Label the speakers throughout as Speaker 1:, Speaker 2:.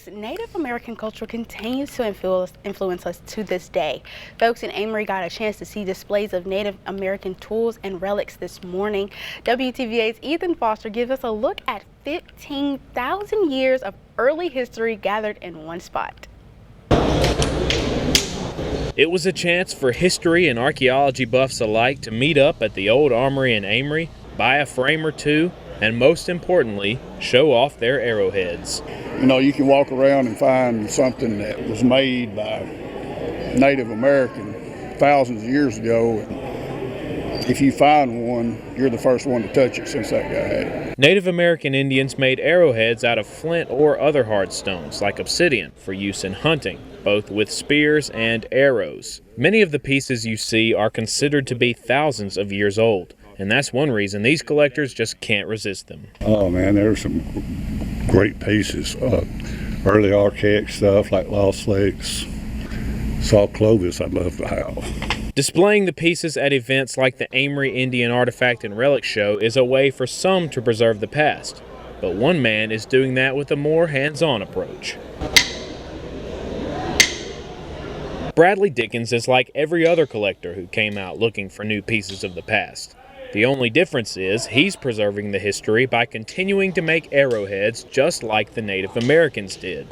Speaker 1: Native American culture continues to influence us to this day. Folks in Amory got a chance to see displays of Native American tools and relics this morning. WTVA's Ethan Foster gives us a look at 15,000 years of early history gathered in one spot.
Speaker 2: It was a chance for history and archaeology buffs alike to meet up at the old armory in Amory, buy a frame or two, and most importantly, show off their arrowheads.
Speaker 3: You know, you can walk around and find something that was made by Native American thousands of years ago. If you find one, you're the first one to touch it since that guy had it.
Speaker 2: Native American Indians made arrowheads out of flint or other hard stones, like obsidian, for use in hunting, both with spears and arrows. Many of the pieces you see are considered to be thousands of years old, and that's one reason these collectors just can't resist them.
Speaker 4: Oh man, there's some great pieces. Early archaic stuff like Lost Lakes, Saw Clovis I'd love to have.
Speaker 2: Displaying the pieces at events like the Amory Indian Artifact and Relic Show is a way for some to preserve the past, but one man is doing that with a more hands-on approach. Bradley Dickens is like every other collector who came out looking for new pieces of the past. The only difference is he's preserving the history by continuing to make arrowheads just like the Native Americans did.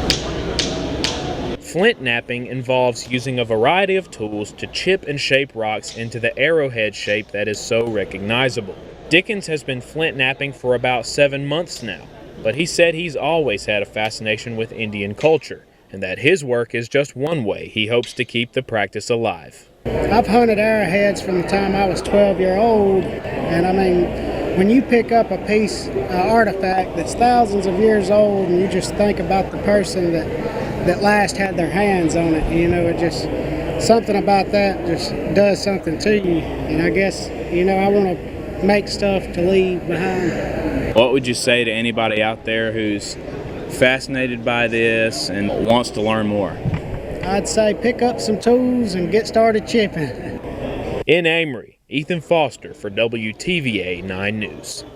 Speaker 2: Flint knapping involves using a variety of tools to chip and shape rocks into the arrowhead shape that is so recognizable. Dickens has been flint knapping for about 7 months now, but he said he's always had a fascination with Indian culture, and that his work is just one way he hopes to keep the practice alive.
Speaker 5: I've hunted arrowheads from the time I was 12-year-old, and I mean, when you pick up a piece, an artifact that's thousands of years old, and you just think about the person that last had their hands on it, you know, it just, something about that just does something to you. And I guess, you know, I want to make stuff to leave behind.
Speaker 6: What would you say to anybody out there who's fascinated by this and wants to learn more?
Speaker 5: I'd say pick up some tools and get started chipping.
Speaker 2: In Amory, Ethan Foster for WTVA 9 News.